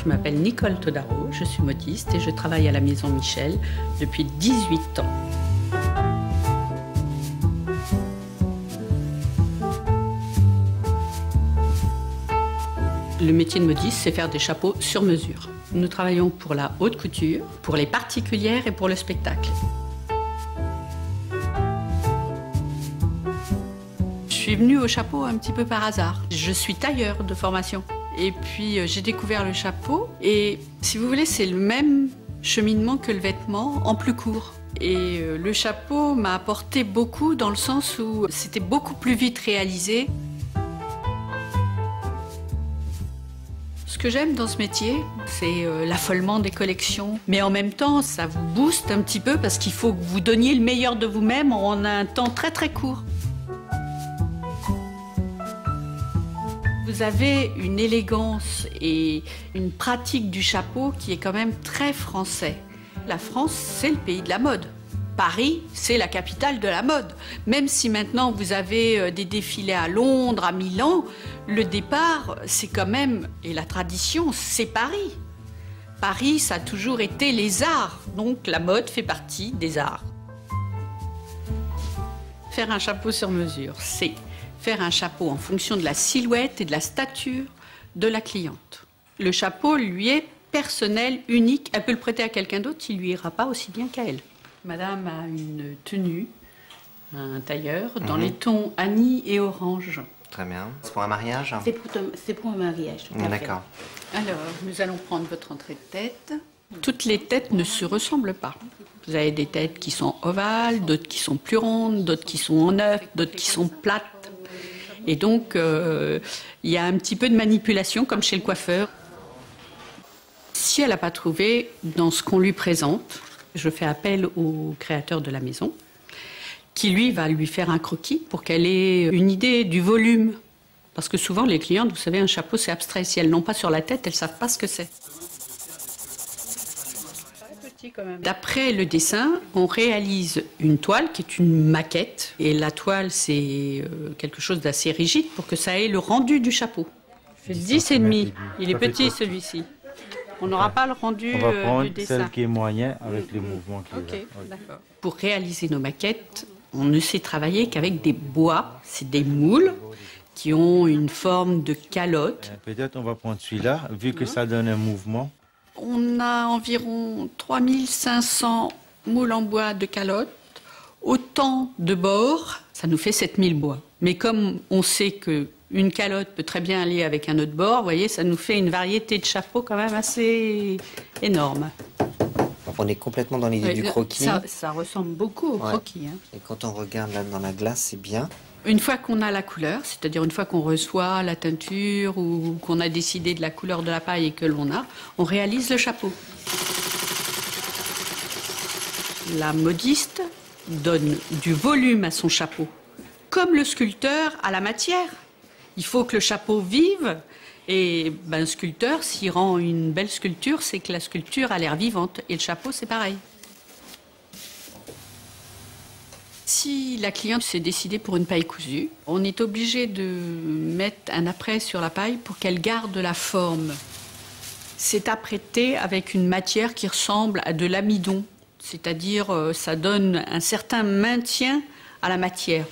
Je m'appelle Nicole Todaro, je suis modiste et je travaille à la Maison Michel depuis 18 ans. Le métier de modiste, c'est faire des chapeaux sur mesure. Nous travaillons pour la haute couture, pour les particulières et pour le spectacle. Je suis venue au chapeau un petit peu par hasard. Je suis tailleur de formation. Et puis j'ai découvert le chapeau et si vous voulez, c'est le même cheminement que le vêtement en plus court. Et le chapeau m'a apporté beaucoup dans le sens où c'était beaucoup plus vite réalisé. Ce que j'aime dans ce métier, c'est l'affolement des collections. Mais en même temps, ça vous booste un petit peu parce qu'il faut que vous donniez le meilleur de vous-même en un temps très très court. Vous avez une élégance et une pratique du chapeau qui est quand même très français. La France, c'est le pays de la mode. Paris, c'est la capitale de la mode. Même si maintenant vous avez des défilés à Londres, à Milan, le départ, c'est quand même, et la tradition, c'est Paris. Paris, ça a toujours été les arts, donc la mode fait partie des arts. Faire un chapeau sur mesure, c'est faire un chapeau en fonction de la silhouette et de la stature de la cliente. Le chapeau, lui, est personnel, unique. Elle peut le prêter à quelqu'un d'autre, il ne lui ira pas aussi bien qu'à elle. Madame a une tenue, un tailleur, dans les tons anis et orange. Très bien. C'est pour un mariage? C'est pour un mariage, tout à fait. D'accord. Alors, nous allons prendre votre entrée de tête. Toutes les têtes ne se ressemblent pas. Vous avez des têtes qui sont ovales, d'autres qui sont plus rondes, d'autres qui sont en œuf, d'autres qui sont plates. Et donc, il y a un petit peu de manipulation, comme chez le coiffeur. Si elle n'a pas trouvé dans ce qu'on lui présente, je fais appel au créateur de la maison, qui lui va lui faire un croquis pour qu'elle ait une idée du volume. Parce que souvent, les clientes, vous savez, un chapeau, c'est abstrait. Si elles n'ont pas sur la tête, elles ne savent pas ce que c'est. D'après le dessin, on réalise une toile qui est une maquette. Et la toile, c'est quelque chose d'assez rigide pour que ça ait le rendu du chapeau. Je fais 10,5. Il est petit, celui-ci. On n'aura pas le rendu du dessin. On va prendre celle qui est moyen avec les mouvements qu'il y a. Ok, d'accord. Pour réaliser nos maquettes, on ne sait travailler qu'avec des bois. C'est des moules qui ont une forme de calotte. Peut-être on va prendre celui-là, vu que ça donne un mouvement. On a environ 3500 moules en bois de calotte, autant de bords, ça nous fait 7000 bois. Mais comme on sait qu'une calotte peut très bien aller avec un autre bord, vous voyez, ça nous fait une variété de chapeaux quand même assez énorme. Donc on est complètement dans l'idée du croquis. Ça ressemble beaucoup au croquis. Hein. Et quand on regarde là dans la glace, c'est bien. Une fois qu'on a la couleur, c'est-à-dire une fois qu'on reçoit la teinture ou qu'on a décidé de la couleur de la paille et que l'on a, on réalise le chapeau. La modiste donne du volume à son chapeau, comme le sculpteur à la matière. Il faut que le chapeau vive et un sculpteur, s'il rend une belle sculpture, c'est que la sculpture a l'air vivante et le chapeau, c'est pareil. Si la cliente s'est décidée pour une paille cousue, on est obligé de mettre un apprêt sur la paille pour qu'elle garde la forme. C'est apprêté avec une matière qui ressemble à de l'amidon, c'est-à-dire ça donne un certain maintien à la matière.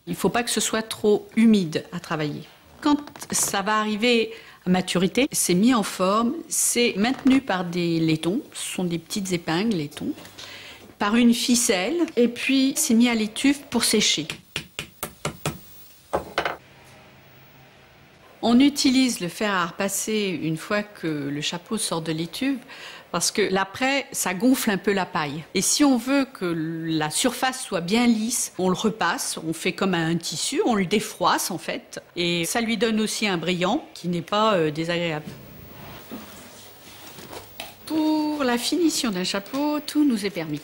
Il ne faut pas que ce soit trop humide à travailler. Quand ça va arriver à maturité, c'est mis en forme, c'est maintenu par des laitons, ce sont des petites épingles, laitons, par une ficelle, et puis c'est mis à l'étuve pour sécher. On utilise le fer à repasser une fois que le chapeau sort de l'étuve, parce que l'après, ça gonfle un peu la paille. Et si on veut que la surface soit bien lisse, on le repasse, on fait comme un tissu, on le défroisse en fait. Et ça lui donne aussi un brillant qui n'est pas désagréable. Pour la finition d'un chapeau, tout nous est permis.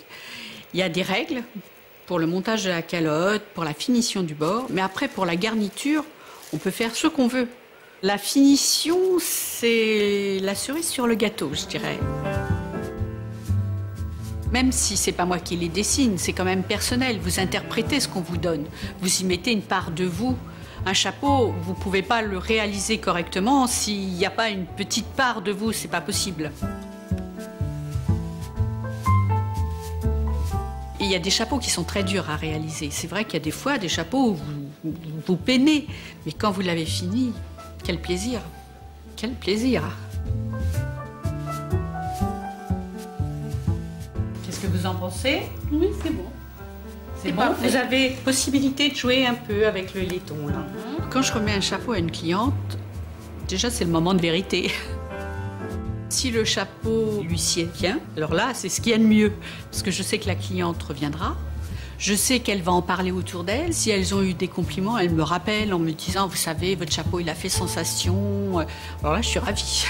Il y a des règles pour le montage de la calotte, pour la finition du bord, mais après pour la garniture, on peut faire ce qu'on veut. La finition, c'est la cerise sur le gâteau, je dirais. Même si c'est pas moi qui les dessine, c'est quand même personnel. Vous interprétez ce qu'on vous donne. Vous y mettez une part de vous. Un chapeau, vous ne pouvez pas le réaliser correctement s'il n'y a pas une petite part de vous, c'est pas possible. Et il y a des chapeaux qui sont très durs à réaliser. C'est vrai qu'il y a des fois des chapeaux où vous peinez, mais quand vous l'avez fini, quel plaisir! Quel plaisir! Qu'est-ce que vous en pensez? Oui, c'est bon. C'est bon, vous avez possibilité de jouer un peu avec le laiton, là. Quand je remets un chapeau à une cliente, déjà c'est le moment de vérité. Si le chapeau lui sied bien, alors là, c'est ce qu'il y a de mieux. Parce que je sais que la cliente reviendra. Je sais qu'elle va en parler autour d'elle. Si elles ont eu des compliments, elles me rappellent en me disant « Vous savez, votre chapeau, il a fait sensation. » Alors là, je suis ravie.